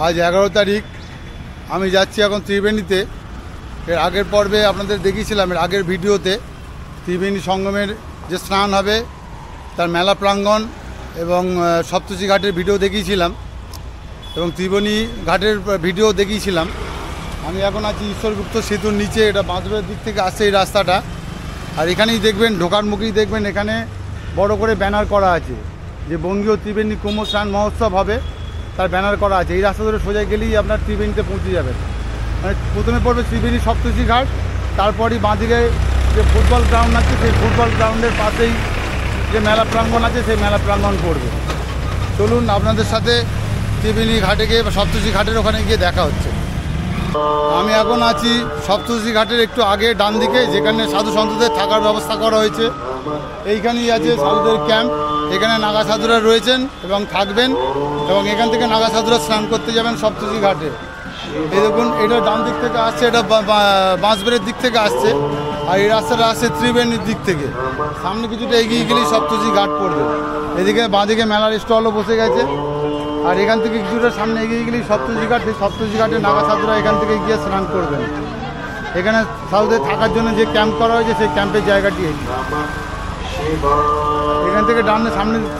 আজ 11 তারিখ। আমি যাচ্ছি এখন ত্রিবেণীতে। এর আগের পর্বে আপনাদের দেখিয়েছিলাম, এর আগের ভিডিওতে ত্রিবেণী সঙ্গমের যে স্নান হবে তার মেলা প্রাঙ্গণ এবং সপ্তশী ঘাটের ভিডিও দেখিয়েছিলাম এবং ত্রিবেণী ঘাটের ভিডিও দেখিয়েছিলাম। আমি এখন আছি ঈশ্বরগুপ্ত সেতুর নিচে। এটা বাঁধবের দিক থেকে আসছে এই রাস্তাটা। আর এখানেই দেখবেন, ঢোকার মুখেই দেখবেন এখানে বড় করে ব্যানার করা আছে যে বঙ্গীয় ত্রিবেণী কুম্ভ স্নান মহোৎসব হবে, তার ব্যানার করা আছে। এই রাস্তা ধরে সোজা গেলেই আপনার ত্রিবেণীতে পৌঁছে যাবেন। মানে প্রথমে পড়বে ত্রিবেণী সপ্তশী ঘাট, তারপরই বাঁদিকে যে ফুটবল গ্রাউন্ড আছে সেই ফুটবল গ্রাউন্ডের পাশেই যে মেলা প্রাঙ্গণ আছে সেই মেলা প্রাঙ্গণ পড়বে। চলুন আপনাদের সাথে ত্রিবেণী ঘাটে গিয়ে বা সপ্তশী ঘাটের ওখানে গিয়ে দেখা হচ্ছে। আমি এখন আছি সপ্তশী ঘাটের একটু আগে ডান দিকে, যেখানে সাধু সন্তদের থাকার ব্যবস্থা করা হয়েছে। এইখানেই আছে সাধুদের ক্যাম্প। এখানে নাগা সাধুরা রয়েছেন এবং থাকবেন, এবং এখান থেকে নাগা সাধুরা স্নান করতে যাবেন সপ্তশী ঘাটে। এই দেখুন, এটা ডান দিক থেকে আসছে, এটা বাঁশবেড়ের দিক থেকে আসছে, আর এই রাস্তাটা আসছে ত্রিবেণীর দিক থেকে। সামনে কিছুটা এগিয়ে গেলেই সপ্তশী ঘাট পড়বে। এদিকে বাঁদিকে মেলার স্টলও বসে গেছে, আর এখান থেকে কিছুটা সামনে এগিয়ে গেলেই সপ্তশী ঘাট। সেই সপ্তশী ঘাটে নাগা সাধুরা এখান থেকে গিয়ে স্নান করবেন। এখানে সাধুদের থাকার জন্য যে ক্যাম্প করা হয়েছে সেই ক্যাম্পের জায়গাটি এখান থেকে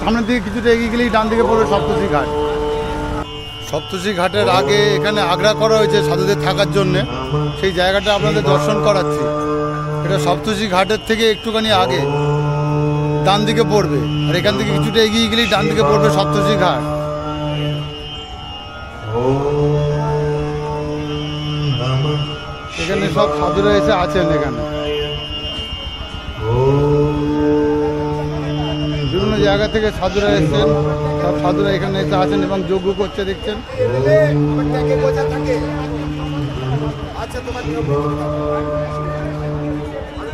সামনের দিকে কিছুটা এগিয়ে গেলেই ডান দিকে পড়বে সপ্তশী ঘাট। সপ্তশী ঘাটের আগে এখানে আগ্রা করা হয়েছে সাধুদের থাকার জন্যে, সেই জায়গাটা আপনাদের দর্শন করাচ্ছি। এটা সপ্তশী ঘাটের থেকে একটুখানি আগে ডান দিকে পড়বে, আর এখান থেকে কিছুটা এগিয়ে গেলেই ডান দিকে পড়বে সপ্তশী ঘাট। এখানে সব সাধুরা এসে আছেন। এখানে বিভিন্ন জায়গা থেকে সাধুরা এসেছেন, সব সাধুরা এখানে এসে আছেন এবং যজ্ঞ করছে দেখছেন।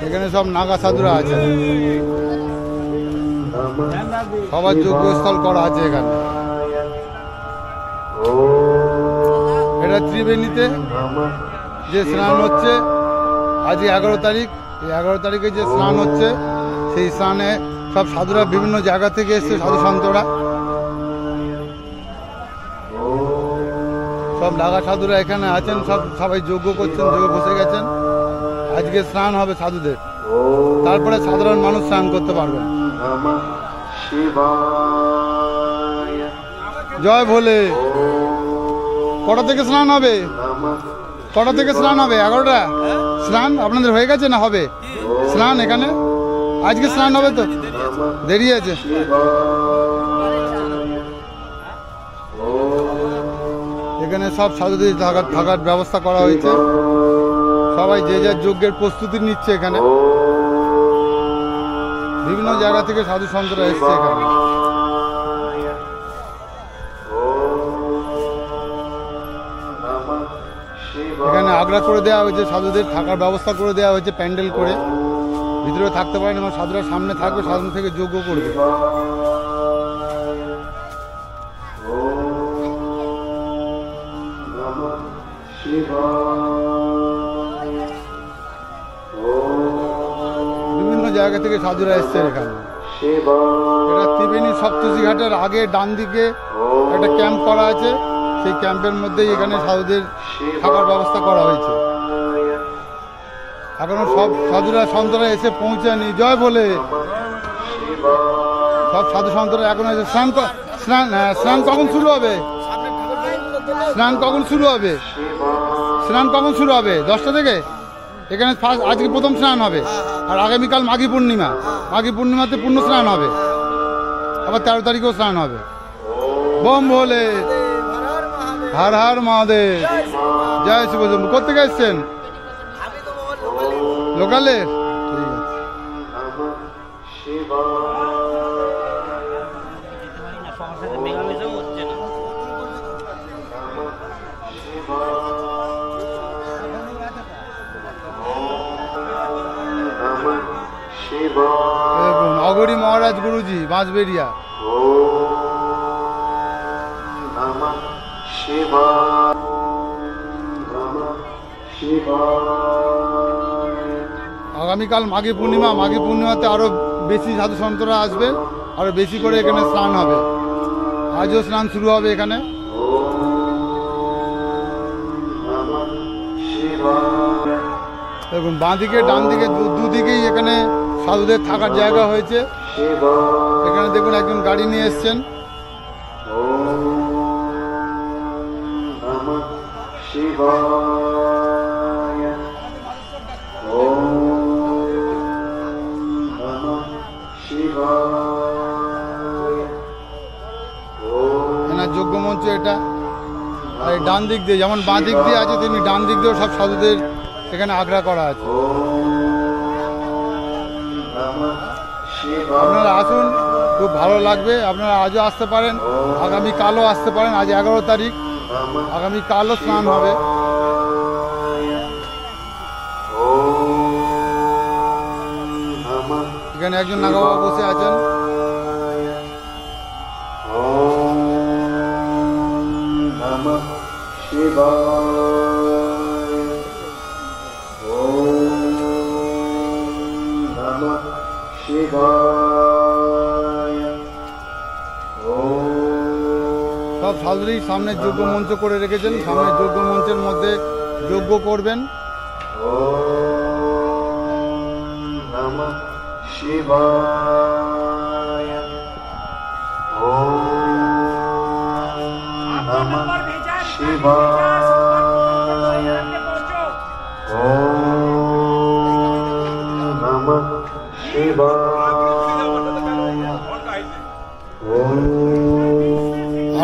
এখানে সব নাগা সাধুরা আছেন, সবার যজ্ঞস্থল করা আছে এখানে। এটা ত্রিবেণীতে যে স্নান হচ্ছে আজ 11 তারিখ। এই 11 তারিখে যে স্নান হচ্ছে সেই স্নানে সব সাধুরা বিভিন্ন জায়গা থেকে এসছে, সাধু সন্তরা সব নাগা সাধুরা এখানে আছেন, সবাই যজ্ঞ করছেন, যজ্ঞ বসে গেছেন। আজকে স্নান হবে সাধুদের, তারপরে সাধারণ মানুষ স্নান করতে পারবেন। জয় ভোলে। কটা থেকে স্নান হবে? কটা থেকে স্নান হবে? 11টা স্নান আপনাদের হয়ে গেছে না হবে স্নান? এখানে আজকে স্নান হবে তো দেরি আছে। এখানে সব সাধুদের থাকার ব্যবস্থা করা হয়েছে। সবাই যে যার যজ্ঞের প্রস্তুতি নিচ্ছে। এখানে বিভিন্ন জায়গা থেকে সাধু সন্তরা এসছে। এখানে আগ্রা করে দেওয়া হয়েছে, সাধুদের থাকার ব্যবস্থা করে দেওয়া হয়েছে প্যান্ডেল করে। ভিতরে থাকতে পারেন এবং সাধুরা সামনে থাকবে, সামনে থেকে যজ্ঞ করবে। বিভিন্ন জায়গা থেকে সাধুরা এসছে এখানে। এটা ত্রিবেণী সপ্তশী ঘাটের আগে ডান দিকে একটা ক্যাম্প করা আছে, সেই ক্যাম্পের মধ্যেই এখানে সাধুদের থাকার ব্যবস্থা করা হয়েছে। এখনো সব সাধুরা সন্তরা এসে পৌঁছায়নি। জয় বলে সব সাধু সন্তরা এখন এসে স্নান কখন শুরু হবে? স্নান কখন শুরু হবে? স্নান কখন শুরু হবে? 10টা থেকে। এখানে আজকে প্রথম স্নান হবে, আর আগামীকাল মাঘী পূর্ণিমা। মাঘী পূর্ণিমাতে পূর্ণ স্নান হবে, আবার 13 তারিখেও স্নান হবে। বোম ভোলে, হর হর মহাদেব, জয় শিব। কোথেকে এসছেন? লোকালের? ঠিক আছে। দেখুন অগরী মহারাজ গুরুজি, বাঁশবেড়িয়া। আগামীকাল মাঘী পূর্ণিমা। মাঘী পূর্ণিমাতে আরো বেশি সাধু সন্তরা আসবে, আরো বেশি করে এখানে স্নান হবে। আজও স্নান শুরু হবে এখানে। দেখুন বাঁ দিকে ডান দিকে দুদিকেই এখানে সাধুদের থাকার জায়গা হয়েছে। এখানে দেখুন একজন গাড়ি নিয়ে এসছেন। যোগ্য মঞ্চ এটা। আর ডান দিক দিয়ে যেমন বাঁ দিক দিয়ে আছে তেমনি ডান দিক দিয়েও সব সাধুদের এখানে আগ্রা করা আছে। আপনারা আসুন, খুব ভালো লাগবে। আপনারা আজও আসতে পারেন, আগামীকালও আসতে পারেন। আজ 11 তারিখ, আগামীকালও স্নান হবে। এখানে একজন নাগা বাবা বসে আছেন। সব সাধুরই সামনে যজ্ঞ মঞ্চ করে রেখেছেন। সামনে যজ্ঞ মঞ্চের মধ্যে যজ্ঞ করবেন।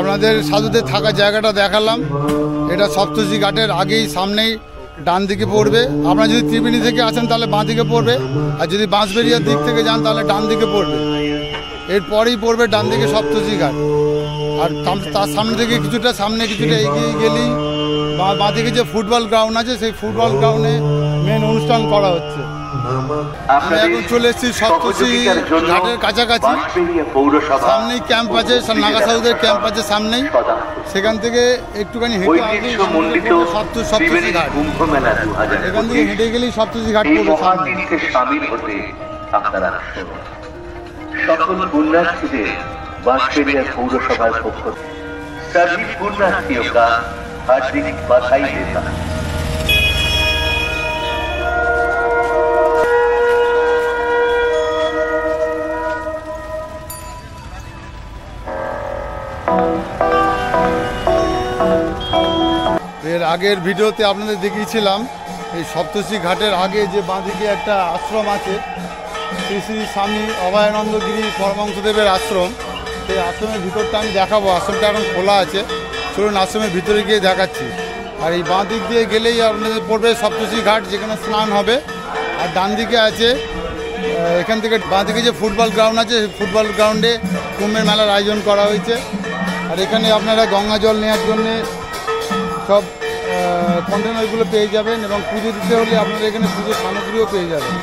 আপনাদের সাধুদের থাকার জায়গাটা দেখালাম। এটা সপ্তর্ষি ঘাটের আগেই সামনেই ডান দিকে পড়বে। আপনারা যদি ত্রিবেণী থেকে আসেন তাহলে বাঁ দিকে পড়বে, আর যদি বাঁশবেড়িয়ার দিক থেকে যান তাহলে ডান দিকে পড়বে। এরপরেই পড়বে ডান দিকে সপ্তর্ষি ঘাট। আর তার সামনে থেকে কিছুটা এগিয়ে গেলেই বাঁ দিকে যে ফুটবল গ্রাউন্ড আছে, সেই ফুটবল গ্রাউন্ডে মেন অনুষ্ঠান করা হচ্ছে। আমরা এখন চলে এসেছি সপ্তর্ষি ঘাটের কাছাকাছি। সামনেই ক্যাম্প আছে, নাগা সাধুদের ক্যাম্প আছে সামনেই। সেখান থেকে একটুখানি হেঁটে আসলেই সপ্তর্ষি ঘাট। এখান থেকে হেঁটে গেলেই সপ্তর্ষি ঘাট পড়বে সামনে। সকল পুণ্যার্থীদের বাঁশবেড়িয়া পৌরসভার পক্ষ सभी पुण्यार्थियों का हार्दिक बधाई देता है। এর আগের ভিডিওতে আপনাদের দেখিয়েছিলাম এই সপ্তর্ষি ঘাটের আগে যে বাঁদিকে একটা আশ্রম আছে, শ্রী শ্রী স্বামী অভয়ানন্দ গিরি পরমহংসদেবের আশ্রম। সেই আশ্রমের ভিতরটা আমি দেখাবো। আশ্রমটা এখন খোলা আছে, চলুন আশ্রমের ভিতরে গিয়ে দেখাচ্ছি। আর এই বাঁ দিক দিয়ে গেলেই আপনাদের পড়বে সপ্তর্ষি ঘাট, যেখানে স্নান হবে। আর ডান দিকে আছে এখান থেকে বাঁ দিকে যে ফুটবল গ্রাউন্ড আছে, সেই ফুটবল গ্রাউন্ডে কুম্ভের মেলার আয়োজন করা হয়েছে। আর এখানে আপনারা গঙ্গা জল নেওয়ার জন্যে সব কন্টেনারগুলো পেয়ে যাবেন, এবং পুজো দিতে হলে আপনারা এখানে পুজোর সামগ্রীও পেয়ে যাবেন।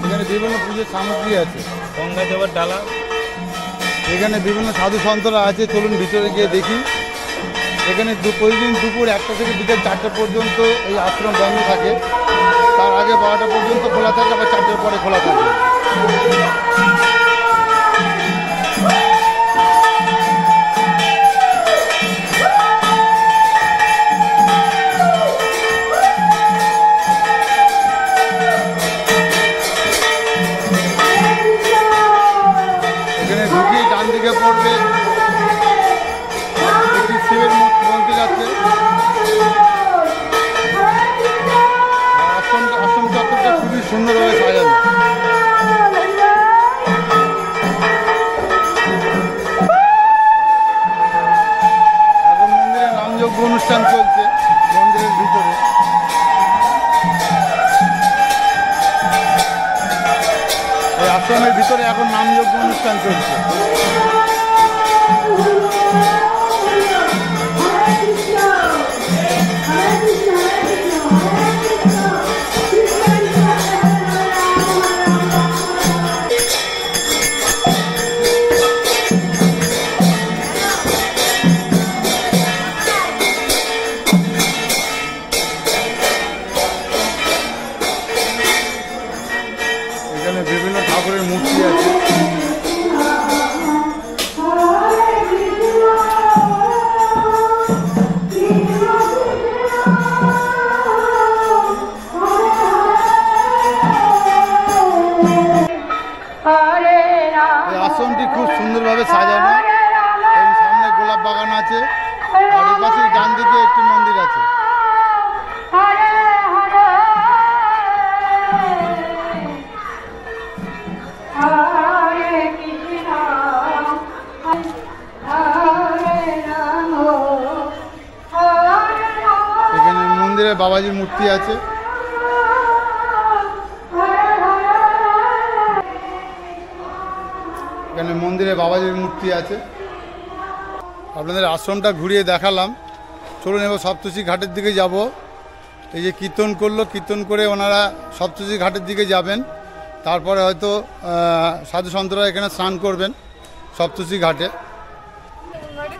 এখানে বিভিন্ন পুজোর সামগ্রী আছে, গঙ্গা জলের ডালা। এখানে বিভিন্ন সাধু সন্তরা আছে। চলুন ভিতরে গিয়ে দেখি। এখানে প্রতিদিন দুপুর 1টা থেকে বিকেল 4টা পর্যন্ত এই আশ্রম বন্ধ থাকে। তার আগে 12টা পর্যন্ত খোলা থাকে, আবার 4টার পরে খোলা থাকে। ডান দিকে পড়বে একটি শিবের মন্দির আছে। আশ্রম চত্বরটা খুবই সুন্দরভাবে সাজানো। এখন মন্দিরে নামযজ্ঞ অনুষ্ঠান চলছে মন্দিরের ভিতরে। এই আশ্রমের ভিতরে এখন নামযজ্ঞ অনুষ্ঠান চলছে। এখানে বিভিন্ন ঠাকুরের মূর্তি আছে। আর এর পাশে ডান দিকে একটি মন্দির আছে। এখানে মন্দিরে বাবাজির মূর্তি আছে। এখানে মন্দিরে বাবাজির মূর্তি আছে। আপনাদের আশ্রমটা ঘুরিয়ে দেখালাম। চলুন এবার সপ্তশী ঘাটের দিকে যাব। এই যে কীর্তন করলো, কীর্তন করে ওনারা সপ্তশী ঘাটের দিকে যাবেন। তারপরে হয়তো সাধু সন্তরা এখানে স্নান করবেন সপ্তশী ঘাটে।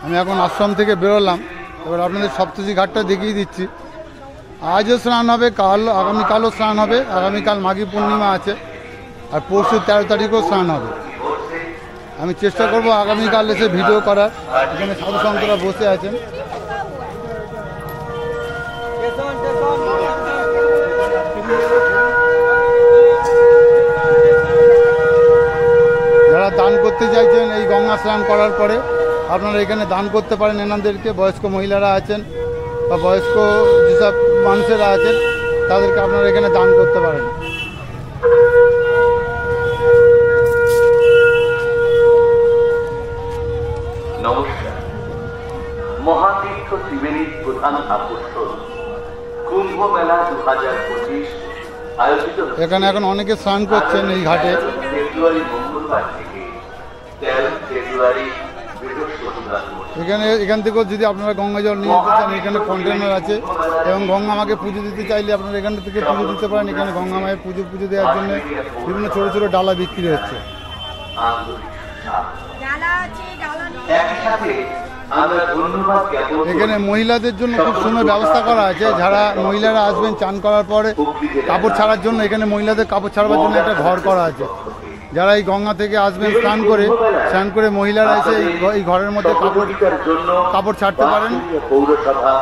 আমি এখন আশ্রম থেকে বেরোলাম। এবার আপনাদের সপ্তশী ঘাটটা দেখিয়ে দিচ্ছি। আজও স্নান হবে, আগামীকালও স্নান হবে। আগামীকাল মাঘী পূর্ণিমা আছে, আর পরশু 13 তারিখও স্নান হবে। আমি চেষ্টা করব আগামীকাল এসে ভিডিও করার। এখানে সাধু সন্তরা বসে আছেন। যারা দান করতে চাইছেন এই গঙ্গা স্নান করার পরে আপনারা এখানে দান করতে পারেন এনাদেরকে। বয়স্ক মহিলারা আছেন বা বয়স্ক যেসব মানুষেরা আছেন তাদেরকে আপনারা এখানে দান করতে পারেন। নমস্কার। মহাতীর্থ ত্রিবেণীর প্রধান আকর্ষণ কুম্ভ মেলা 2025 আয়োজিত এখানে এখন অনেকে স্নান করছেন এই ঘাটে। ফেব্রুয়ারি মঙ্গলবার থেকে 13 ফেব্রুয়ারি এখান থেকেও যদি আপনারা গঙ্গা জল নিয়ে যেতে চান এখানে কন্টেনার আছে, এবং গঙ্গা মাকে পুজো দিতে চাইলে আপনারা এখান থেকে পুজো দিতে পারেন। এখানে গঙ্গা মায়ের পুজো দেওয়ার জন্য বিভিন্ন ছোটো ছোটো ডালা বিক্রি হচ্ছে। এখানে মহিলাদের জন্য খুব সুন্দর ব্যবস্থা করা আছে। যারা মহিলারা আসবেন চান করার পরে কাপড় ছাড়ার জন্য এখানে মহিলাদের কাপড় ছাড়বার জন্য একটা ঘর করা আছে। যারা এই গঙ্গা থেকে আসবেন স্নান করে মহিলারা এসে এই ঘরের মধ্যে কাপড় ছাড়তে পারেন। পৌরসভা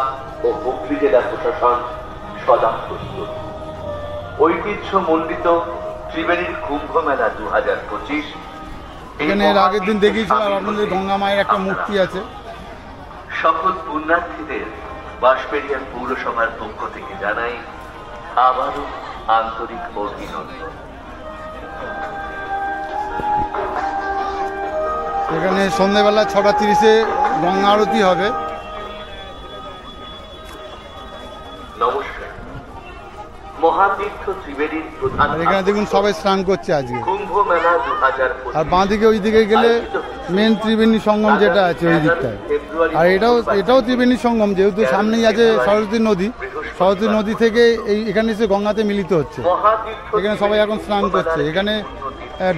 ও হুগলি জেলা প্রশাসন সদা প্রস্তুত। ঐতিহ্য মণ্ডিত ত্রিবেণীর কুম্ভ মেলা 2025। এখানে এর আগের দিন দেখিয়েছিলাম আপনাদের গঙ্গা মায়ের একটা মূর্তি আছে। সকল পুণ্যার্থীদের বাঁশবেড়িয়া পৌরসভার পক্ষ থেকে জানাই আবারও আন্তরিক অভিনন্দন। এখানে সন্ধ্যেবেলা 6:30-এ গঙ্গা আরতি হবে। নমস্কার। মহাতীর্থ ত্রিবেণীর প্রধান এখানে দেখুন সবাই স্নান করছে আজকে। কুম্ভ মেলা 2025 আর বাঁদিকে ওই দিকে গেলে মেন ত্রিবেণী সঙ্গম যেটা আছে ওই দিকটায়। আর এটাও ত্রিবেণী সঙ্গম, যেহেতু সামনেই আছে সরস্বতী নদী থেকে এখানে এসে গঙ্গাতে মিলিত হচ্ছে। এখানে সবাই এখন স্নান করছে। এখানে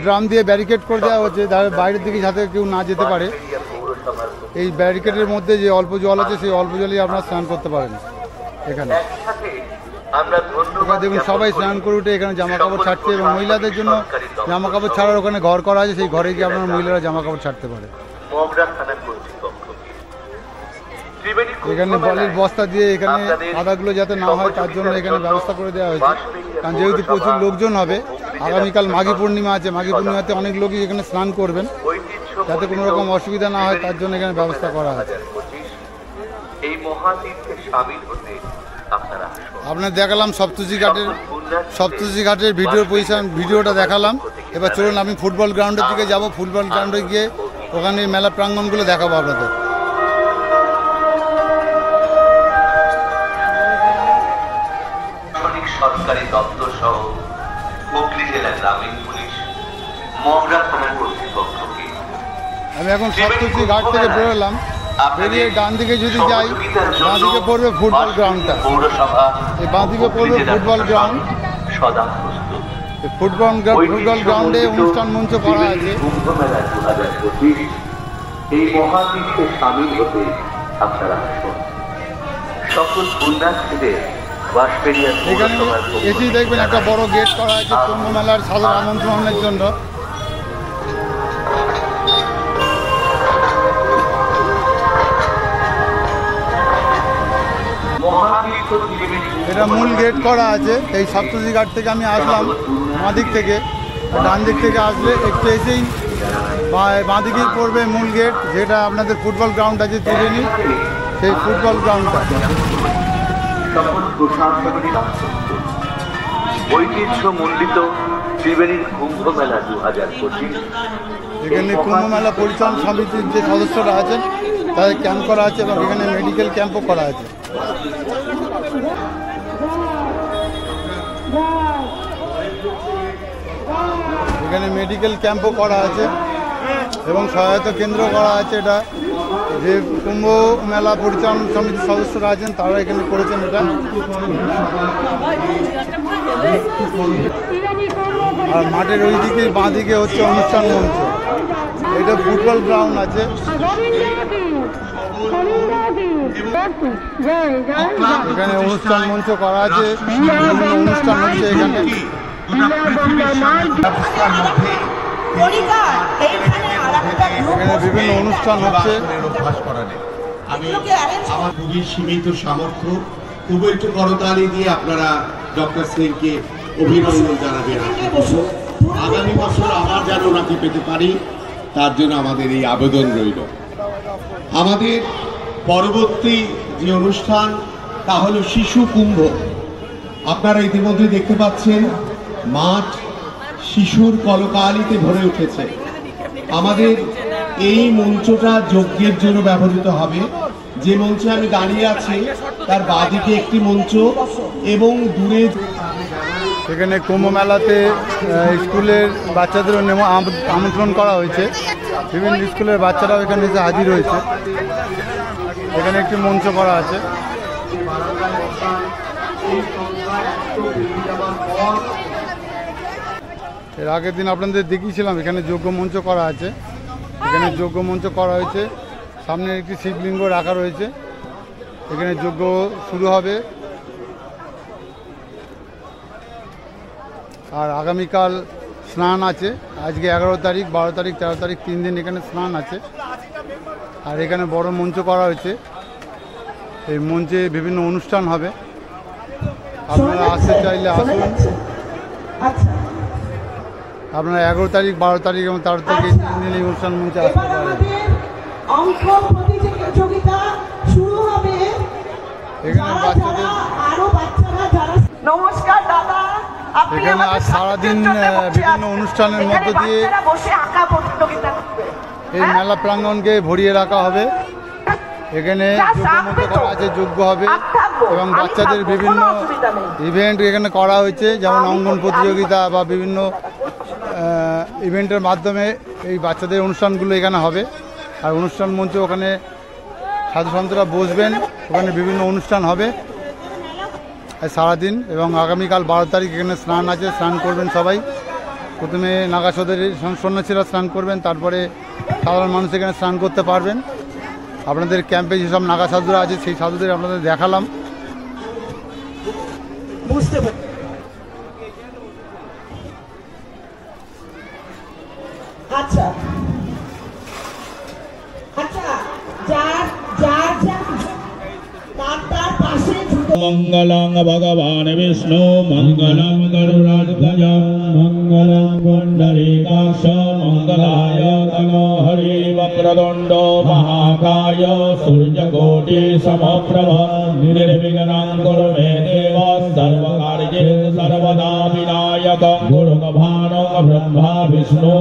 ড্রাম দিয়ে ব্যারিকেড করে দেওয়া হচ্ছে বাইরের দিকে যাতে কেউ না যেতে পারে। এই ব্যারিকেডের মধ্যে যে অল্প জল আছে সেই অল্প জলেই আপনারা স্নান করতে পারেন। এখানে দেখুন সবাই স্নান করে উঠে এখানে জামা কাপড় ছাড়ছে, এবং মহিলাদের জন্য জামা কাপড় ছাড়ার ওখানে ঘর করা আছে। সেই ঘরে গিয়ে আপনার মহিলারা জামা কাপড় ছাড়তে পারে। এখানে বালির বস্তা দিয়ে এখানে কাদাগুলো যাতে না হয় তার জন্য এখানে ব্যবস্থা করে দেওয়া হয়েছে। কারণ যেহেতু প্রচুর লোকজন হবে, আগামীকাল মাঘী পূর্ণিমা আছে, মাঘী পূর্ণিমাতে অনেক লোকই এখানে স্নান করবেন, যাতে কোনো রকম অসুবিধা না হয় তার জন্য এখানে ব্যবস্থা করা হয়েছে। আপনার দেখালাম সপ্তশী ঘাটের ভিডিওটা দেখালাম। এবার চলুন আমি ফুটবল গ্রাউন্ডের দিকে যাব। ফুটবল গ্রাউন্ডে গিয়ে ওখানে মেলা প্রাঙ্গণগুলো দেখাবো আপনাদের। সরকারি দপ্তর সহ হুগলি জেলা গ্রামীণ পুলিশ মগরা থানা কর্তৃপক্ষকে আমি এখন সপ্তশী ঘাট থেকে বেরোলাম। বেরিয়ে ডান দিকে যদি যাই, ডান দিকে পড়বে ফুটবল গ্রাউন্ডটা। এই বাঁ দিকে পড়বে ফুটবল গ্রাউন্ড। সদা প্রস্তুত। ফুটবল গ্রাউন্ডে অনুষ্ঠান মঞ্চ করা আছে। কুম্ভ মেলা 2025 এই মহাতীর্থে সামিল হতে আপনারা আসুন। সকল পুণ্যার্থীদের এখানে এসেই দেখবেন একটা বড় গেট করা আছে কুম্ভ মেলার সাধারণ আমন্ত্রণের জন্য। এটা মূল গেট করা আছে। এই সপ্তশী ঘাট থেকে আমি আসলাম বাঁ দিক থেকে, ডান দিক থেকে আসলে একটু এসেই বাঁ দিকেই পড়বে মূল গেট, যেটা আপনাদের ফুটবল গ্রাউন্ড আছে ত্রিবেণী। সেই ফুটবল গ্রাউন্ডটা। সকল প্রশাসনের ঐতিহ্যমণ্ডিত ত্রিবেণীর কুম্ভ মেলা 2025। এখানে কুম্ভ মেলা পরিচালন সমিতির যে সদস্যরা আছেন তাদের ক্যাম্প করা আছে এবং এখানে মেডিকেল ক্যাম্পও করা আছে। এখানে মেডিকেল ক্যাম্পও করা আছে এবং সহায়তা কেন্দ্র করা আছে। এটা যে কুম্ভ মেলা পরিচালন সমিতির সদস্যরা আছেন তারা এখানে করেছেন। এটা আর মাঠের ওই দিকে বাঁ দিকে হচ্ছে অনুষ্ঠান মঞ্চ। এটা ফুটবল গ্রাউন্ড আছে। এখানে অনুষ্ঠান মঞ্চ করা আছে, বিভিন্ন অনুষ্ঠান হচ্ছে এখানে। এখানে বিভিন্ন অনুষ্ঠান হচ্ছে। আমি আমার খুবই সীমিত সামর্থ্য, তবু একটু করতালি দিয়ে আপনারা ডক্টর সিংকে অভিনন্দন জানাবেন। আগামী বছর আবার যেন ওনাকে পেতে পারি তার জন্য আমাদের এই আবেদন রইল। আমাদের পরবর্তী যে অনুষ্ঠান তা হলো শিশু কুম্ভ। আপনারা ইতিমধ্যে দেখতে পাচ্ছেন মাঠ শিশুর কলকালিতে ভরে উঠেছে। আমাদের এই মঞ্চটা যজ্ঞের জন্য ব্যবহৃত হবে। যে মঞ্চে আমি দাঁড়িয়ে আছি তার বাঁদিকে একটি মঞ্চ এবং দূরে। এখানে কুম্ভ মেলাতে স্কুলের বাচ্চাদেরও আমন্ত্রণ করা হয়েছে। বিভিন্ন স্কুলের বাচ্চারাও এখানে এসে হাজির হয়েছে। এখানে একটি মঞ্চ করা আছে। এর আগের দিন আপনাদের দেখিয়েছিলাম এখানে যজ্ঞ মঞ্চ করা আছে। এখানে যজ্ঞ মঞ্চ করা হয়েছে, সামনে একটি শিবলিঙ্গ রাখা রয়েছে। এখানে যজ্ঞ শুরু হবে। আর আগামীকাল স্নান আছে। আজকে 11 তারিখ, 12 তারিখ, 13 তারিখ 3 দিন এখানে স্নান আছে। আর এখানে বড় মঞ্চ করা হয়েছে। এই মঞ্চে বিভিন্ন অনুষ্ঠান হবে। আপনারা আসতে চাইলে আসুন। আপনারা 11 তারিখ, 12 তারিখ এবং 13 তারিখ 3 দিন এই অনুষ্ঠান মঞ্চে আসতে পারেন। অঙ্ক প্রতিযোগিতা শুরু হবে। এখানে বাচ্চাদের নমস্কার দাদা, এখানে আজ সারাদিন বিভিন্ন অনুষ্ঠানের মধ্য দিয়ে এই মেলা প্রাঙ্গণকে ভরিয়ে রাখা হবে। এখানে যজ্ঞ করা আছে, যজ্ঞ হবে এবং বাচ্চাদের বিভিন্ন ইভেন্ট এখানে করা হয়েছে, যেমন অঙ্কন প্রতিযোগিতা বা বিভিন্ন ইভেন্টের মাধ্যমে এই বাচ্চাদের অনুষ্ঠানগুলো এখানে হবে। আর অনুষ্ঠান মঞ্চে ওখানে সাধুসন্তরা বসবেন, ওখানে বিভিন্ন অনুষ্ঠান হবে সারাদিন। এবং আগামীকাল 12 তারিখ এখানে স্নান আছে, স্নান করবেন সবাই। প্রথমে নাগাসাধুদের সন্ন্যাসীরা স্নান করবেন, তারপরে সাধারণ মানুষ এখানে স্নান করতে পারবেন। আপনাদের ক্যাম্পে যেসব নাগা সাধুরা আছে সেই সাধুদের আপনাদের দেখালাম। আচ্ছা আচ্ছা, যার যার তার পাশে मंगलं भगवान् विष्णु मंगलं गरुड़ध्वज मंगलं पुंडरीकाक्ष मंगलाय तनो हरि वक्रतुंडो महाकाय सूर्यकोटि समप्रभ निर्विघ्नं कुरु मे देव सर्वकार्येषु सर्वदा विनायक गुरुभानो ब्रह्मा विष्णु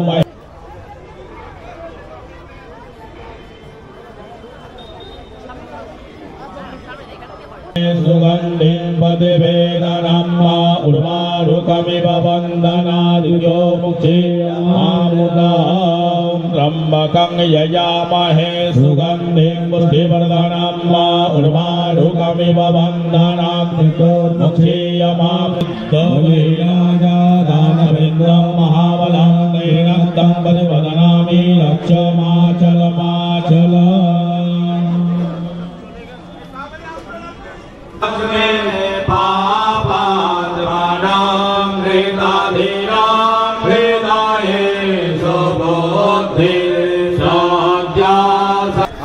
सुगन्धिं पतिवेदनम्मा उर्वारुकमिव वन्दनादियो मुखे मामुदां त्र्यम्बकं यजामहे सुगन्धिं पुष्टिवर्धनम्मा उर्वारुकमिव वन्दनादियो मुखे दानवेन्द्रं महाबलं नैनन्दं पतिवदनामि लक्ष्यमाचलमाचल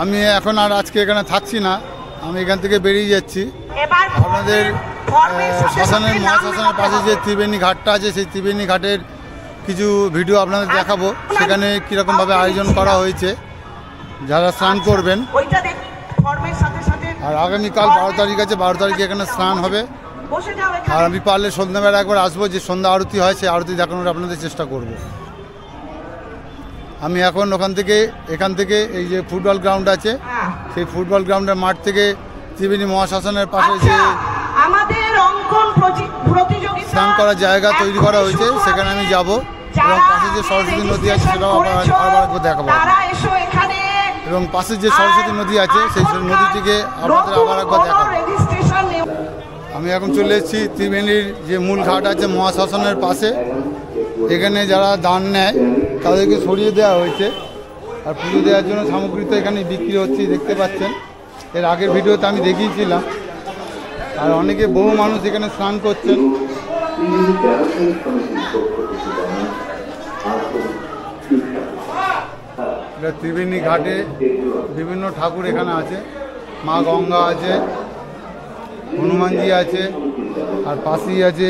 আমি এখন আর আজকে এখানে থাকছি না, আমি এখান থেকে বেরিয়ে যাচ্ছি। আপনাদের শ্মশানের মহাশ্মশানের পাশে যে ত্রিবেণী ঘাটটা আছে সেই ত্রিবেণী ঘাটের কিছু ভিডিও আপনাদের দেখাবো। সেখানে কীরকমভাবে আয়োজন করা হয়েছে, যারা স্নান করবেন। ওইটা ফর্মের সাথে সাথে আর আগামীকাল 12 তারিখ আছে, 12 তারিখে এখানে স্নান হবে। বসে যাও আর এখানে। আমি পারলে সন্ধ্যাবেলা একবার আসবো, যে সন্ধ্যা আরতি হয় সেই আরতি দেখানোর আপনাদের চেষ্টা করব। আমি এখন এখান থেকে এই যে ফুটবল গ্রাউন্ড আছে, হ্যাঁ। সেই ফুটবল গ্রাউন্ডের মাঠ থেকে ত্রিবেণী মহাশ্মশানের পাশে যে আচ্ছা, আমাদের অঙ্কন প্রতিযোগিতা স্নান করার জায়গা তৈরি করা হয়েছে, সেখানে আমি যাব এবং পাশে যে সরস্বতী নদী আছে সেটাও আবার একবার দেখাবো। তারা এসো এখানে। এবং পাশে যে সরস্বতী নদী আছে সেই নদীটিকে আপনাদের আবার একবার দেখাবো। রেজিস্ট্রেশন নেই। আমি এখন চলে এসেছি ত্রিবেণীর যে মূল ঘাট আছে মহাশ্মশানের পাশে। এখানে যারা দান নেয় তাদেরকে সরিয়ে দেওয়া হয়েছে, আর পুজো দেওয়ার জন্য সামগ্রী তো এখানে বিক্রি হচ্ছে, দেখতে পাচ্ছেন। এর আগের ভিডিওতে আমি দেখিয়েছিলাম। আর অনেকে বহু মানুষ এখানে স্নান করছেন। এটা ত্রিবেণী ঘাটে বিভিন্ন ঠাকুর এখানে আছে, মা গঙ্গা আছে, হনুমানজি আছে, আর পাশেই আছে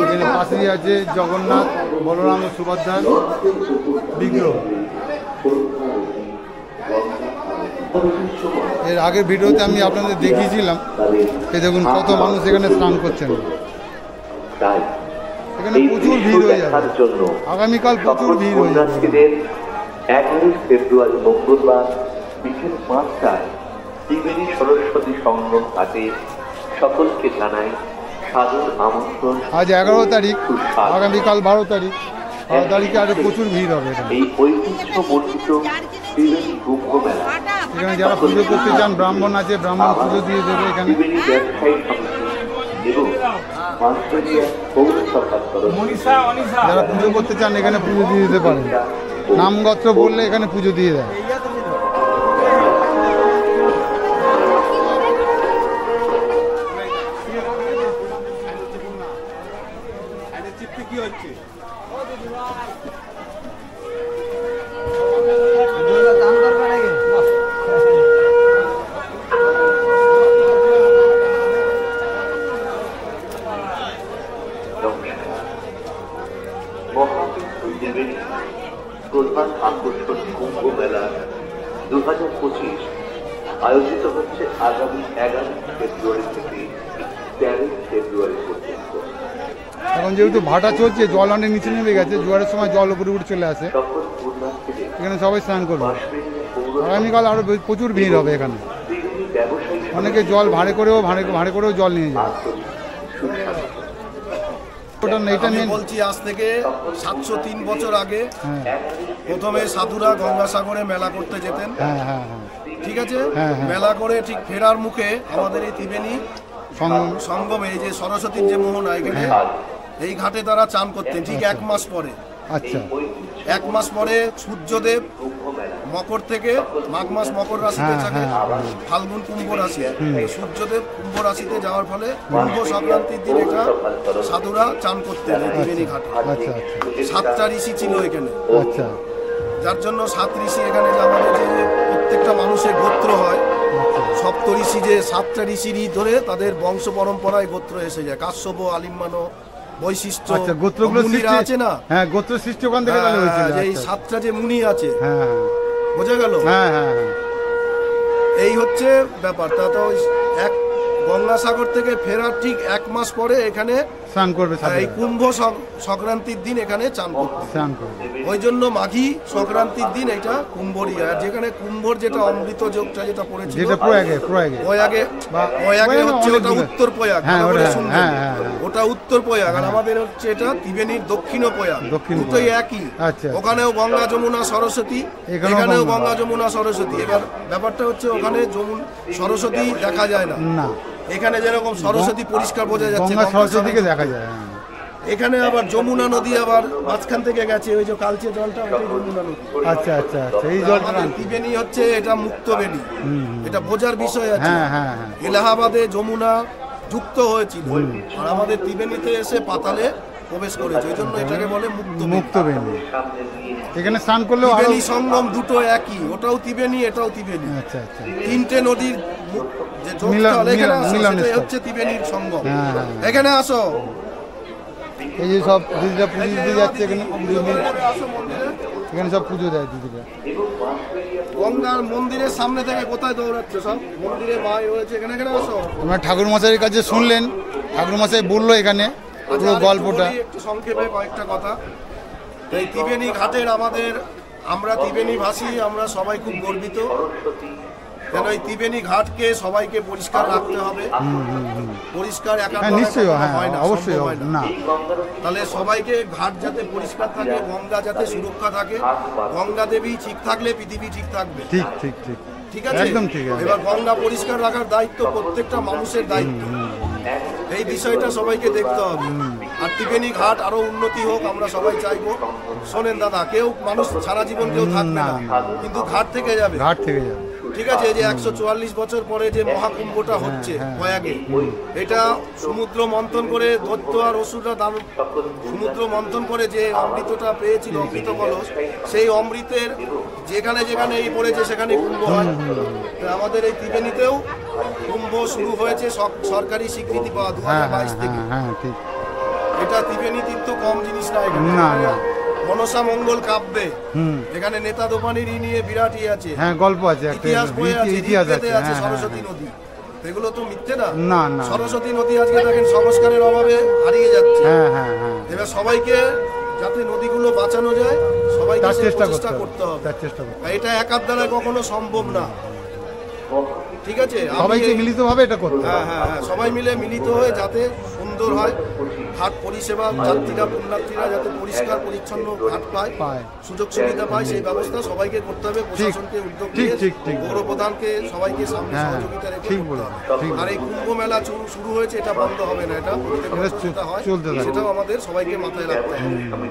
এখানে পাশেই আছে জগন্নাথ, বলরাম ও সুভদ্রার বিগ্রহ। এর আগের ভিডিওতে আমি আপনাদের দেখিয়েছিলাম। এই দেখুন কত মানুষ এখানে স্নান করছেন। এখানে প্রচুর ভিড় হয়ে যাবে, আগামীকাল প্রচুর ভিড় হয়ে যাবে। 11 ফেব্রুয়ারি মঙ্গলবার বিকেল 5টায় ত্রিবেণী সরস্বতী সঙ্গম ঘাটে সকলকে জানাই সাদর আমন্ত্রণ। আজ 11 তারিখ, আগামীকাল 12 তারিখ। 12 তারিখে আরো প্রচুর ভিড় হবে এখানে। এই ঐতিহ্যমণ্ডিত ত্রিবেণী কুম্ভ মেলা এখানে যারা পুজো করতে চান, ব্রাহ্মণ আছে, ব্রাহ্মণ পুজো দিয়ে দেবে এখানে। ত্রিবেণী ব্যবসায়ী সমিতি এবং মানসরিয়া পৌর সরকার তরফে যারা পুজো করতে চান এখানে পুজো দিয়ে দিতে পারেন। নামগোত্র বললে এখানে পুজো দিয়ে দেয়। প্রধান আকর্ষণ কুম্ভ মেলা 2025 আয়োজিত হচ্ছে আগামী 11 ফেব্রুয়ারি থেকে 13 ফেব্রুয়ারি পর্যন্ত। এখন যেহেতু ভাটা চলছে, জল অনেক নিচে নেমে গেছে, জোয়ারের সময় জল উপরে উঠে চলে আসে, সকল পুণ্যার্থীদের এখানে সবাই স্নান করবে। বাঁশবেড়িয়া পৌর আগামীকাল আরো প্রচুর ভিড় হবে এখানে। ত্রিবেণী ব্যবসায়ী অনেকে জল ভাড়ে করেও জল নিয়ে যায়। সুস্বাগত। এটা আমি মেন। বলছি আজ থেকে 703 বছর আগে হ্যাঁ প্রথমে সাধুরা গঙ্গাসাগরে মেলা করতে যেতেন। হ্যাঁ হ্যাঁ হ্যাঁ ঠিক আছে, হ্যাঁ, হ্যাঁ। মেলা করে ঠিক ফেরার মুখে আমাদের এই ত্রিবেণী সঙ্গম। সঙ্গমে এই যে সরস্বতীর যে মোহনা এখানে এই ঘাটে তারা চান করতেন ঠিক 1 মাস পরে। আচ্ছা 1 মাস পরে সূর্যদেব মকর থেকে মাঘ মাস মকর রাশিতে হ্যাঁ, থাকে, হ্যাঁ। ফাল্গুন কুম্ভ রাশি। সূর্যদেব কুম্ভ রাশিতে যাওয়ার ফলে কুম্ভ সংক্রান্তির দিন এটা সাধুরা চান করতেন এই ত্রিবেণী ঘাটে। আচ্ছা আচ্ছা 7টা ঋষি ছিল এখানে, আচ্ছা যার জন্য 7 ঋষি এখানে যে আমাদের যে প্রত্যেকটা মানুষের গোত্র হয়, সপ্ত ঋষি যে 7টা ঋষিরই ধরে তাদের বংশ পরম্পরায় গোত্র এসে যায়। কাশ্যপ, আলিম্বানো, বৈশিষ্ট্য, আচ্ছা গোত্রগুলো মুনিরা সৃষ্টি আছে না, হ্যাঁ গোত্র সৃষ্টি ওখান থেকে তাহলে হয়েছিল। যে এই আচ্ছা। 7টা যে মুনি আছে, হ্যাঁ বোঝা গেল? হ্যাঁ হ্যাঁ হ্যাঁ এই হচ্ছে ব্যাপার। তা তো এক গঙ্গাসাগর থেকে ফেরার ঠিক 1 মাস পরে এখানে স্নান করবে এই সাথে কুম্ভ সংক্রান্তির দিন এখানে চান করতে। স্নান করবে। ওই জন্য মাঘী সংক্রান্তির দিন এটা কুম্ভরিয়া, আর যেখানে কুম্ভর যেটা অমৃত যোগটা যেটা পড়েছিল যেটা প্রয়াগে প্রয়াগে প্রয়াগে হচ্ছে ওটা অনেকগুলো। উত্তর প্রয়াগ, হ্যাঁ, ভালো করে ওটা, শুনবেন। হ্যাঁ, হ্যাঁ, হ্যাঁ। ওটা উত্তর প্রয়াগ, আর আমাদের হচ্ছে এটা ত্রিবেণীর দক্ষিণ প্রয়াগ। দক্ষিণ দুটোই প্রয়াগ। একই। আচ্ছা। ওখানেও গঙ্গা যমুনা সরস্বতী, এখানেও এখানেও গঙ্গা। গঙ্গা যমুনা সরস্বতী। এবার ব্যাপারটা হচ্ছে ওখানে সরস্বতী দেখা যায় না। না এখানে যেরকম সরস্বতী পরিষ্কার বোঝা যাচ্ছে, গঙ্গা গঙ্গা সরস্বতীকে দেখা যায়। হ্যাঁ। এখানে আবার যমুনা নদী আবার মাঝখান থেকে গেছে, ওই যে কালচে জলটা ওটাই যমুনা নদী। আচ্ছা আচ্ছা আচ্ছা এই জলটা আমাদের ত্রিবেণী হচ্ছে এটা মুক্তবেণী, এটা বোঝার বিষয় আছে। হ্যাঁ হ্যাঁ হ্যাঁ এলাহাবাদে যমুনা যুক্ত হয়েছিল, আর আমাদের ত্রিবেণীতে এসে পাতালে প্রবেশ করেছে, ওই জন্য এটাকে বলে মুক্তবেণী। মুক্ত বেনি। এখানে স্নান করলেও আরো ত্রিবেণী সঙ্গম দুটো একই, ওটাও ত্রিবেণী এটাও ত্রিবেণী। আচ্ছা আচ্ছা 3টে নদীর যে মিলন- যোগস্থল এখানে আসো, মিলন সেটাই স্থল। হচ্ছে ত্রিবেণীর সঙ্গম। হ্যাঁ, হ্যাঁ। এখানে আসো। এই যে সব দিদিরা পুজো দিতে যাচ্ছে এখানে, আসো মন্দিরে। এখানে সব পুজো দেয় দিদিরা। গঙ্গার মন্দিরের সামনে থেকে কোথায় দৌড়াচ্ছে সব? মন্দিরে মাই হয়েছে, এখানে এখানে আসো। আপনার ঠাকুর মশাইয়ের কাছে শুনলেন, ঠাকুর মশাই বললো এখানে পুরো আচ্ছা, গল্পটা। একটু সংক্ষেপে কয়েকটা কথা। এই ত্রিবেণী ঘাটের আমরা ত্রিবেণী ভাষী, আমরা সবাই খুব গর্বিত, কেন এই ত্রিবেণী ঘাটকে সবাইকে পরিষ্কার রাখতে হবে। পরিষ্কার একা হ্যাঁ নিশ্চয়ই, হ্যাঁ হয় না, অবশ্যই সম্ভব হয় না। না। তাহলে সবাইকে ঘাট যাতে পরিষ্কার থাকে, গঙ্গা যাতে সুরক্ষা থাকে, গঙ্গা দেবী ঠিক থাকলে পৃথিবী ঠিক থাকবে। ঠিক ঠিক ঠিক ঠিক আছে, একদম ঠিক আছে। এবার গঙ্গা পরিষ্কার রাখার দায়িত্ব প্রত্যেকটা মানুষের দায়িত্ব। এই বিষয়টা সবাইকে দেখতে হবে। আর ত্রিবেণী ঘাট আরো উন্নতি হোক, আমরা সবাই চাইবো। শোনেন দাদা, কেউ মানুষ সারা জীবন কেউ থাকবে না, কিন্তু ঘাট থেকে যাবে। ঘাট থেকে যাবে, ঠিক আছে, এই যে 144 বছর পরে যে মহাকুম্ভটা হচ্ছে প্রয়াগে, এটা সমুদ্র মন্থন করে দৈত্য আর অসুররা সমুদ্র মন্থন করে যে অমৃতটা পেয়েছিল, অমৃত কলস, সেই অমৃতের যেখানে যেখানে এই পড়েছে সেখানে কুম্ভ হয়। আমাদের এই ত্রিবেণীতেও কুম্ভ শুরু হয়েছে সরকারি স্বীকৃতি পাওয়া 2022 থেকে। এটা ত্রিবেণী তীর্থ কম জিনিস না, না না। মনসা মঙ্গল কাব্যে এখানে নেতা দোপানির নিয়ে বিরাট আছে, হ্যাঁ গল্প আছে, ইতিহাস বই আছে, ইতিহাস আছে, আছে সরস্বতী নদী। এগুলো তো মিথ্যে না। না না, সরস্বতী নদী আজকে দেখেন সংস্কারের অভাবে হারিয়ে যাচ্ছে। হ্যাঁ হ্যাঁ হ্যাঁ, এবার সবাইকে যাতে নদীগুলো বাঁচানো যায়, সবাইকে তার চেষ্টা করতে হবে। তার চেষ্টা করতে হবে। এটা একার দ্বারা কখনো সম্ভব না। ঠিক আছে, সবাইকে মিলিতভাবে এটা করতে হবে। হ্যাঁ হ্যাঁ হ্যাঁ, সবাই মিলে মিলিত হয়ে যাতে সুন্দর হয় ঘাট পরিষেবা, যাত্রীরা পুণ্যার্থীরা যাতে পরিষ্কার পরিচ্ছন্ন ঘাট পায়, সুযোগ সুবিধা পায়, সেই ব্যবস্থা সবাইকে করতে হবে। প্রশাসনকে উদ্যোগ নিয়ে, পৌর প্রধানকে সবাইকে সামনে সহযোগিতা রেখে করতে হবে। আর এই কুম্ভ মেলা শুরু হয়েছে, এটা বন্ধ হবে না, এটা প্রত্যেকটা হয়, সেটাও আমাদের সবাইকে মাথায় রাখতে হবে।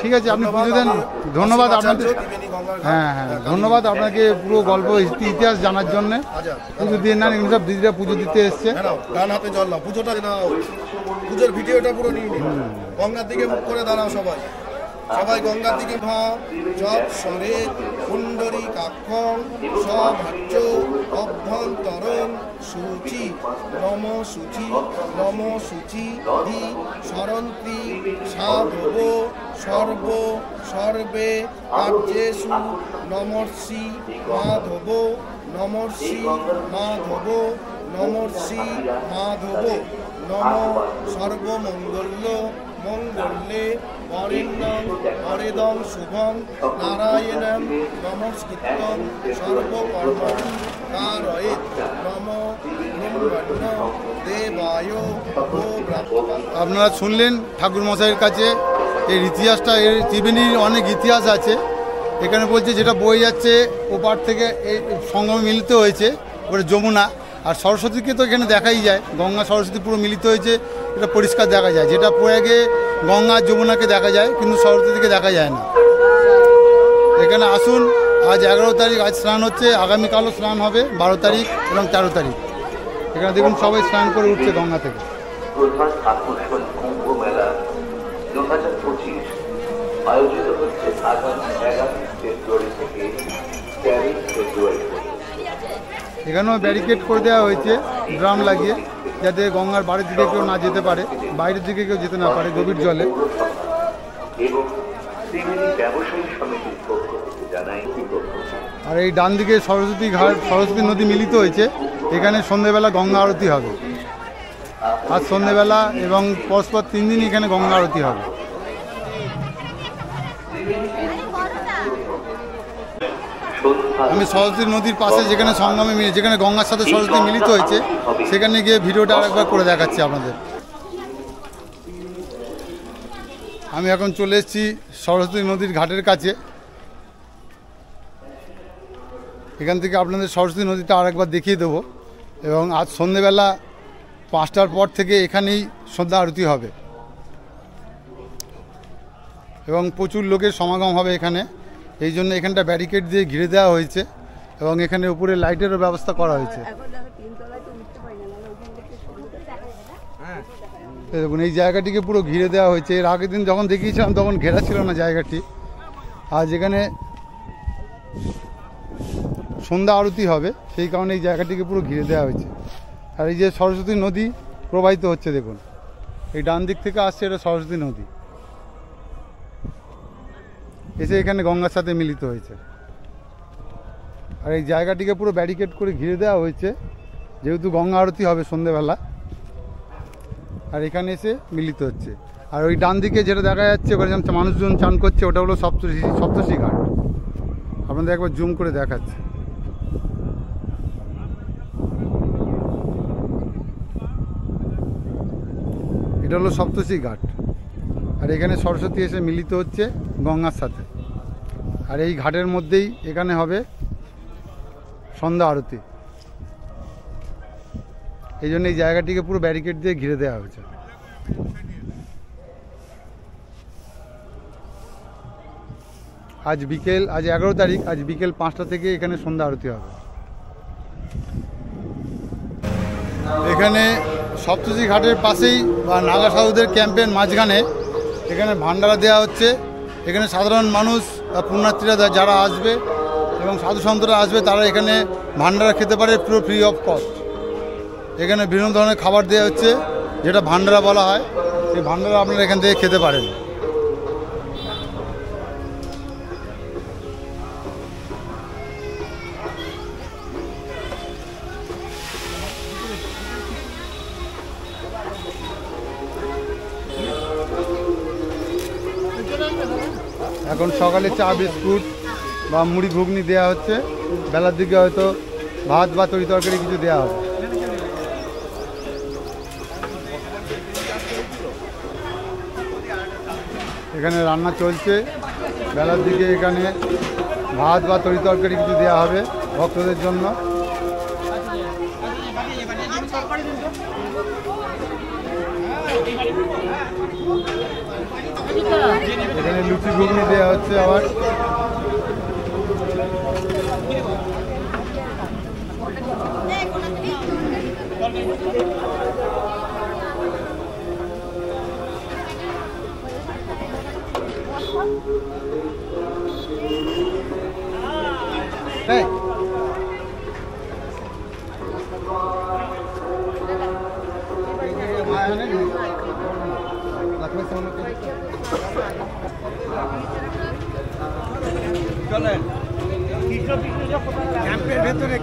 ঠিক আছে, আপনি পুজো দেন। ধন্যবাদ আপনাদের, হ্যাঁ হ্যাঁ ধন্যবাদ আপনাকে পুরো গল্প ইতিহাস জানার জন্য। পুজো দিয়ে নেন, এগুলো সব দিদিরা পুজো দিতে এসছে। ডান হাতে জল নাও, পুজোটা নাও, পুজোর ভিডিওটা পুরো নিয়ে নিন। গঙ্গার দিকে মুখ করে দাঁড়াও সবাই, সবাই গঙ্গার দিকে জপ সরে কুণ্ডরী কাক্ষং সভাচ্য অভ্যন্তরণ শুচি নম শুচি নম শুচি দি সরন্তি সাধব সর্ব সর্বে কার্যেষু নমর্ষি মাধব নমর্ষি মাধব নমর্ষি মাধব নম সর্বমঙ্গল্য মঙ্গলে বরেণ্যং হরেদং শুভং নারায়ণং নমস্কৃত্যং সর্বকর্মণি কারয়েৎ নম ব্রহ্মণ্য দেবায় ও ব্রহ্ম। আপনারা শুনলেন ঠাকুর মশাইয়ের কাছে এর ইতিহাসটা। এর ত্রিবেণীর অনেক ইতিহাস আছে এখানে, বলছে যেটা বয়ে যাচ্ছে ওপার থেকে এই সঙ্গমে মিলিত হয়েছে ওটা যমুনা। আর সরস্বতীকে তো এখানে দেখাই যায়, গঙ্গা সরস্বতী পুরো মিলিত হয়েছে, এটা পরিষ্কার দেখা যায়। যেটা প্রয়াগে গঙ্গা যমুনাকে দেখা যায়, কিন্তু সরস্বতীকে দেখা যায় না। এখানে আসুন, আজ 11 তারিখ, আজ স্নান হচ্ছে, আগামীকালও স্নান হবে 12 তারিখ এবং 13 তারিখ। এখানে দেখুন সবাই স্নান করে উঠছে গঙ্গা থেকে। প্রধান আকর্ষণ কুম্ভ মেলা 2025 আয়োজিত হচ্ছে আগামী 11 ফেব্রুয়ারি থেকে 13 ফেব্রুয়ারি। এখানেও ব্যারিকেড করে দেওয়া হয়েছে ড্রাম লাগিয়ে, যাতে গঙ্গার বাড়ির দিকে কেউ না যেতে পারে, বাইরের দিকে কেউ যেতে না পারে গভীর জলে। এবং ত্রিবেণী ব্যবসায়ী সমিতির পক্ষ থেকে জানাই আর এই ডান দিকে সরস্বতী ঘাট, সরস্বতী নদী মিলিত হয়েছে। এখানে সন্ধ্যেবেলা গঙ্গা আরতি হবে, আজ সন্ধ্যেবেলা এবং পরস্পর 3 দিন এখানে গঙ্গা আরতি হবে। আমি সরস্বতী নদীর পাশে যেখানে সঙ্গমে যেখানে গঙ্গার সাথে সরস্বতী মিলিত হয়েছে সেখানে গিয়ে ভিডিওটা আরেকবার করে দেখাচ্ছি আপনাদের। আমি এখন চলে এসেছি সরস্বতী নদীর ঘাটের কাছে। এখান থেকে আপনাদের সরস্বতী নদীটা আরেকবার দেখিয়ে দেবো। এবং আজ সন্ধ্যেবেলা 5টার পর থেকে এখানেই সন্ধ্যা আরতি হবে এবং প্রচুর লোকের সমাগম হবে এখানে। এই জন্য এখানটা ব্যারিকেড দিয়ে ঘিরে দেওয়া হয়েছে এবং এখানে উপরে লাইটেরও ব্যবস্থা করা হয়েছে। দেখুন এই জায়গাটিকে পুরো ঘিরে দেওয়া হয়েছে। এর আগের দিন যখন দেখিয়েছিলাম তখন ঘেরা ছিল না জায়গাটি। আজ এখানে সন্ধ্যা আরতি হবে, সেই কারণে এই জায়গাটিকে পুরো ঘিরে দেওয়া হয়েছে। আর এই যে সরস্বতী নদী প্রবাহিত হচ্ছে দেখুন। এই ডান দিক থেকে আসছে এটা সরস্বতী নদী, এসে এখানে গঙ্গার সাথে মিলিত হয়েছে। আর এই জায়গাটিকে পুরো ব্যারিকেড করে ঘিরে দেওয়া হয়েছে, যেহেতু গঙ্গা আরতি হবে সন্ধেবেলা, আর এখানে এসে মিলিত হচ্ছে। আর ওই ডান দিকে যেটা দেখা যাচ্ছে ওখানে মানুষজন চান করছে, ওটা হলো সপ্তর্ষি ঘাট। আপনাদের একবার জুম করে দেখাচ্ছে। এটা হলো সপ্তর্ষি ঘাট, আর এখানে সরস্বতী এসে মিলিত হচ্ছে গঙ্গার সাথে। আর এই ঘাটের মধ্যেই এখানে হবে সন্ধ্যা আরতি, এই জন্য এই জায়গাটিকে পুরো ব্যারিকেড দিয়ে ঘিরে দেওয়া হয়েছে। আজ 11 তারিখ, আজ বিকেল 5টা থেকে এখানে সন্ধ্যা আরতি হবে। এখানে সপ্তর্ষি ঘাটের পাশেই বা নাগা সাধুদের ক্যাম্পের মাঝখানে এখানে ভান্ডারা দেওয়া হচ্ছে। এখানে সাধারণ মানুষ বা পুণ্যার্থীরা যারা আসবে এবং সাধু সন্তরা আসবে তারা এখানে ভান্ডারা খেতে পারে পুরো ফ্রি অফ কস্ট। এখানে বিভিন্ন ধরনের খাবার দেওয়া হচ্ছে, যেটা ভান্ডারা বলা হয়। এই ভান্ডারা আপনারা এখান থেকে খেতে পারেন। এখন সকালে চা বিস্কুট বা মুড়ি ঘুগনি দেওয়া হচ্ছে, বেলার দিকে হয়তো ভাত বা তরি তরকারি কিছু দেওয়া হবে। এখানে রান্না চলছে, বেলার দিকে এখানে ভাত বা তরি তরকারি কিছু দেওয়া হবে ভক্তদের জন্য। এখানে লুচি ঘুগনি দেওয়া হচ্ছে আবার। চলেন ক্যাম্পের ভেতরে